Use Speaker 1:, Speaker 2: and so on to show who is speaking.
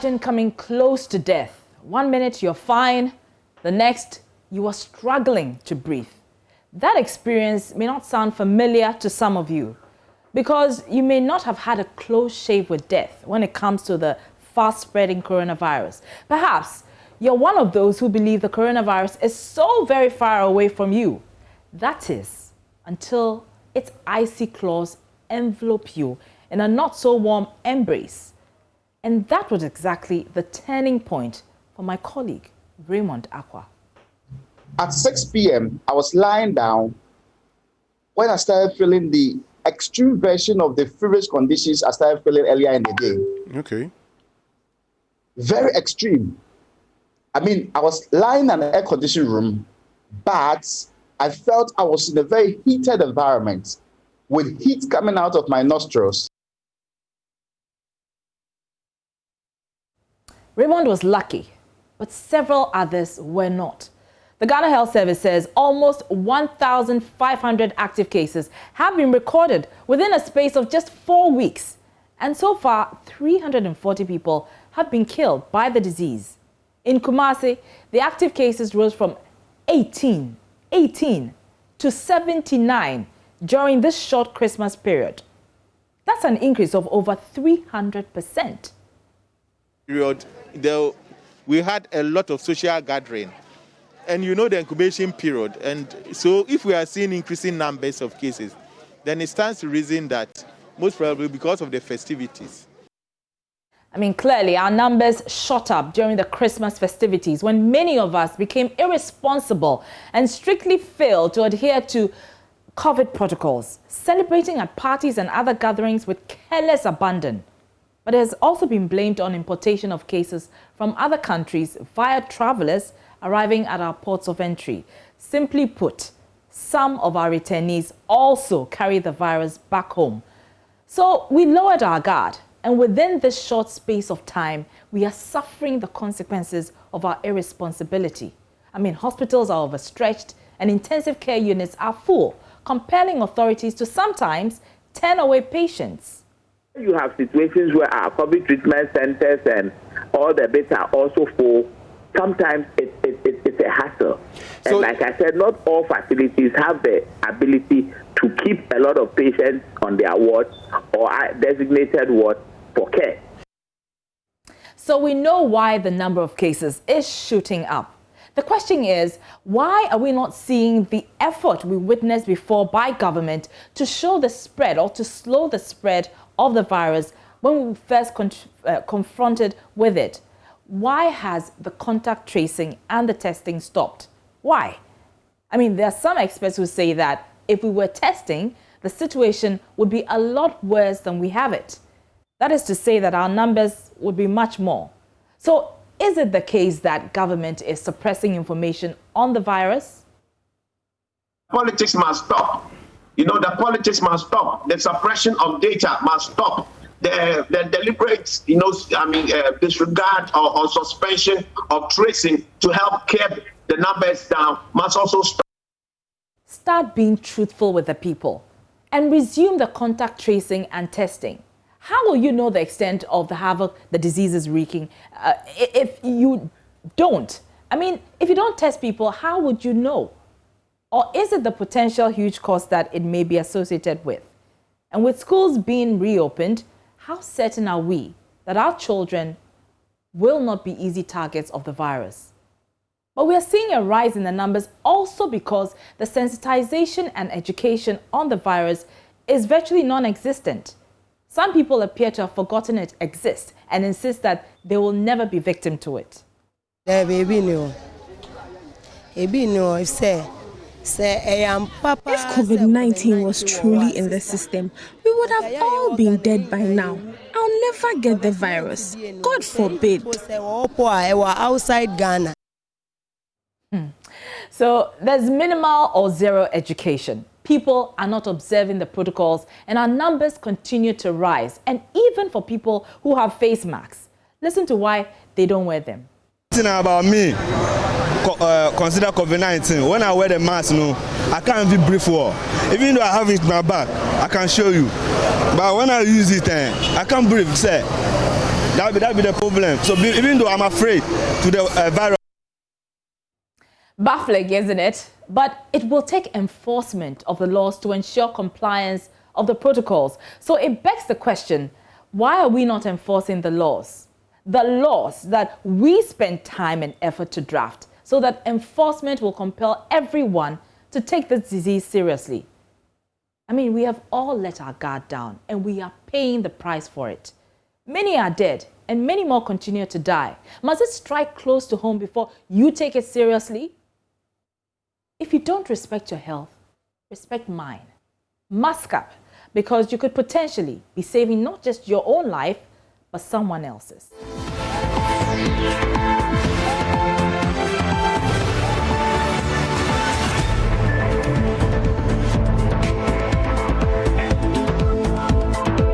Speaker 1: Imagine coming close to death. 1 minute you're fine, the next you are struggling to breathe. That experience may not sound familiar to some of you because you may not have had a close shave with death when it comes to the fast-spreading coronavirus. Perhaps you're one of those who believe the coronavirus is so very far away from you. That is, until its icy claws envelop you in a not-so-warm embrace. And that was exactly the turning point for my colleague, Raymond Akwa.
Speaker 2: At 6 p.m., I was lying down when I started feeling the extreme version of the feverish conditions I started feeling earlier in the day.
Speaker 3: Okay.
Speaker 2: Very extreme. I mean, I was lying in an air-conditioned room, but I felt I was in a very heated environment with heat coming out of my nostrils.
Speaker 1: Raymond was lucky, but several others were not. The Ghana Health Service says almost 1,500 active cases have been recorded within a space of just 4 weeks. And so far, 340 people have been killed by the disease. In Kumasi, the active cases rose from 18 to 79 during this short Christmas period. That's an increase of over 300%.
Speaker 4: We had a lot of social gathering, and you know the incubation period, and so if we are seeing increasing numbers of cases, then it stands to reason that most probably because of the festivities.
Speaker 1: I mean, clearly our numbers shot up during the Christmas festivities when many of us became irresponsible and strictly failed to adhere to COVID protocols, celebrating at parties and other gatherings with careless abandon. But it has also been blamed on importation of cases from other countries via travelers arriving at our ports of entry. Simply put, some of our returnees also carry the virus back home. So we lowered our guard, and within this short space of time, we are suffering the consequences of our irresponsibility. I mean, hospitals are overstretched and intensive care units are full, compelling authorities to sometimes turn away patients.
Speaker 5: You have situations where our COVID treatment centers and all the beds are also full. Sometimes it's a hassle. And like I said, not all facilities have the ability to keep a lot of patients on their wards or designated wards for care.
Speaker 1: So we know why the number of cases is shooting up. The question is, why are we not seeing the effort we witnessed before by government to show the spread or to slow the spread of the virus when we were first confronted with it? Why has the contact tracing and the testing stopped? Why? I mean, there are some experts who say that if we were testing, the situation would be a lot worse than we have it. That is to say that our numbers would be much more. So is it the case that government is suppressing information on the virus?
Speaker 6: Politics must stop. You know, the politics must stop. The suppression of data must stop. The deliberate, disregard or suspension of tracing to help keep the numbers down must also stop.
Speaker 1: Start being truthful with the people and resume the contact tracing and testing. How will you know the extent of the havoc the disease is wreaking if you don't? I mean, if you don't test people, how would you know? Or is it the potential huge cost that it may be associated with? And with schools being reopened, how certain are we that our children will not be easy targets of the virus? But we are seeing a rise in the numbers also because the sensitization and education on the virus is virtually non-existent. Some people appear to have forgotten it exists and insist that they will never be victim to it.
Speaker 7: If
Speaker 8: COVID-19 was truly in the system, we would have all been dead by now. I'll never get the virus. God forbid.
Speaker 7: Outside Ghana.
Speaker 1: So there's minimal or zero education. People are not observing the protocols and our numbers continue to rise. And even for people who have face masks, listen to why they don't wear them.
Speaker 9: About me, consider COVID-19. When I wear the mask, I can't even breathe well. Even though I have it in my back, I can show you. But when I use it, I can't breathe. Say, That be the problem. So even though I'm afraid to the virus.
Speaker 1: Baffling, isn't it? But it will take enforcement of the laws to ensure compliance of the protocols. So it begs the question, why are we not enforcing the laws? The laws that we spend time and effort to draft, so that enforcement will compel everyone to take this disease seriously. I mean, we have all let our guard down and we are paying the price for it. Many are dead and many more continue to die. Must it strike close to home before you take it seriously? If you don't respect your health, respect mine. Mask up, because you could potentially be saving not just your own life, but someone else's.